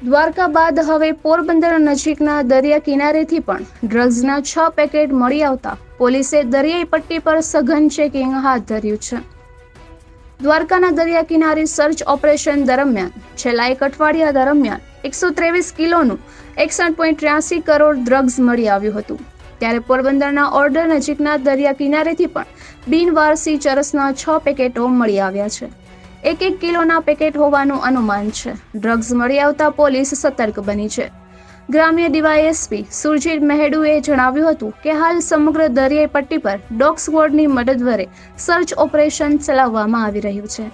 દ્વારકા બાદ હવે પોરબંદર નજીકના દરિયા કિનારેથી પણ ડ્રગ્સના 6 પેકેટ મળી આવતા પોલીસે દરિયાઈ પટ્ટી પર સઘન ચેકિંગ હાથ ધર્યું છે. દ્વારકાના દરિયા કિનારે સર્ચ ઓપરેશન દરમિયાન છેલ્લા એક અઠવાડિયા દરમિયાન 123 કિલોનું 61.83 કરોડ ડ્રગ્સ મળી આવ્યું હતું. ત્યારે પોરબંદરના ઓર્ડર નજીકના દરિયા કિનારેથી પણ બિનવારસી ચરસના 6 પેકેટો મળી આવ્યા છે. 1 કિલોના પેકેટ હોવાનું અનુમાન છે. ડ્રગ્સ મળી આવતા પોલીસ સતર્ક બની છે. ગ્રામ્ય ડીવાયએસપી સુરજીત મહેડુએ જણાવ્યું હતું કે હાલ સમગ્ર દરિયાઈ પટ્ટી પર ડોગ સ્ક્વોડની મદદ વડે સર્ચ ઓપરેશન ચલાવવામાં આવી રહ્યું છે.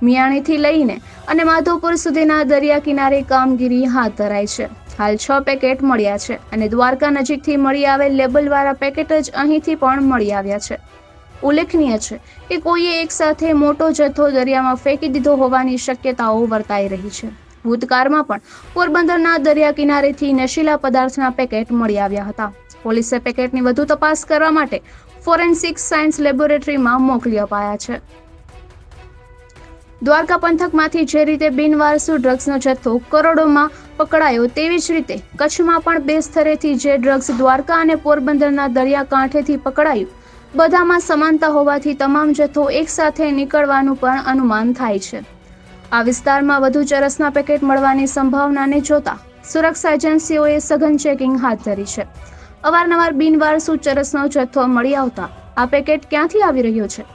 મિયાણીથી લઈને અને માધવપુર સુધીના દરિયા કિનારે કામગીરી હાથ ધરાઈ છે. હાલ 6 પેકેટ મળ્યા છે અને દ્વારકા નજીકથી મળી આવેલ લેબલવાળા પેકેટ જ અહીંથી પણ મળી આવ્યા છે. ઉલ્લેખનીય છે કે કોઈએ એક સાથે મોટો જથ્થો દરિયામાં ફેંકી દીધો હોવાની શક્યતાઓ વર્તાઈ રહી છે. ભૂતકાળમાં પણ પોરબંદરના દરિયા કિનારેથી નશીલા પદાર્થના પેકેટ મળી આવ્યા હતા. પોલીસે પેકેટની વધુ તપાસ કરવા માટે ફોરેન્સિક સાયન્સ લેબોરેટરીમાં મોકલી અપાયા છે. દ્વારકા પંથકમાંથી જે રીતે બિનવારસુ ડ્રગ્સનો જથ્થો કરોડોમાં પકડાયો તેવી જ રીતે કચ્છમાં પણ 2 સ્થળેથી જે ડ્રગ્સ દ્વારકા અને પોરબંદરના દરિયાકાંઠેથી પકડાયું, બધામાં સમાનતા હોવાથી તમામ જથ્થો એકસાથે નીકળવાનું પણ અનુમાન થાય છે. આ વિસ્તારમાં વધુ ચરસના પેકેટ મળવાની સંભાવનાને જોતા સુરક્ષા એજન્સીઓએ સઘન ચેકિંગ હાથ ધરી છે. અવારનવાર બિનવારસુ ચરસનો જથ્થો મળી આવતા આ પેકેટ ક્યાંથી આવી રહ્યો છે,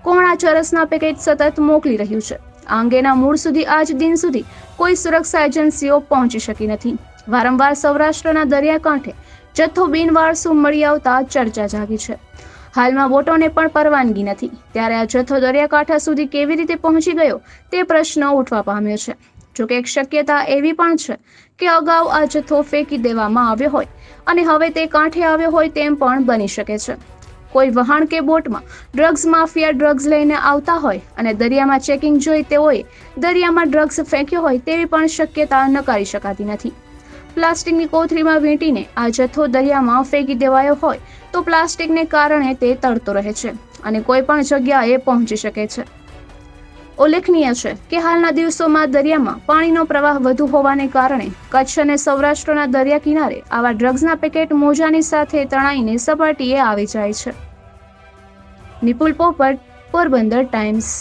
કોણ આ ચરસના પેકેટ સતત મોકલી રહ્યું છે, આ અંગેના મૂળ સુધી આજ દિન સુધી કોઈ સુરક્ષા એજન્સીઓ પહોંચી શકી નથી. વારંવાર સૌરાષ્ટ્રના દરિયાકાંઠે જથ્થો બિનવારસુ મળી આવતા ચર્ચા જાગી છે. હાલમાં બોટોને પણ પરવાનગી નથી, ત્યારે આ જથ્થો દરિયાકાંઠા સુધી કેવી રીતે પહોંચી ગયો તે પ્રશ્ન ઉઠવા પામ્યો છે. જોકે એક શક્યતા એવી પણ છે કે અગાઉ આ જથ્થો ફેંકી દેવામાં આવ્યો હોય અને હવે તે કાંઠે આવ્યો હોય તેમ પણ બની શકે છે. કોઈ વહાણ કે બોટમાં ડ્રગ્સ માફિયા ડ્રગ્સ લઈને આવતા હોય અને દરિયામાં ચેકિંગ જોઈ તેઓએ દરિયામાં ડ્રગ્સ ફેંક્યો હોય તેવી પણ શક્યતા નકારી શકાતી નથી. પ્લાસ્ટિકની કોથળીમાં વીંટીને આ જથ્થો દરિયામાં ફેંકી દેવાયો હોય તો પ્લાસ્ટિકને કારણે તે તરતો રહે છે અને કોઈ પણ જગ્યાએ પહોંચી શકે છે. ઉલ્લેખનીય છે કે હાલના દિવસોમાં દરિયામાં પાણીનો પ્રવાહ વધુ હોવાને કારણે કચ્છ અને સૌરાષ્ટ્રના દરિયા કિનારે આવા ડ્રગ્સના પેકેટ મોજાની સાથે તણાઈને સપાટીએ આવી જાય છે. નિપુલ પોપટ, પોરબંદર ટાઈમ્સ.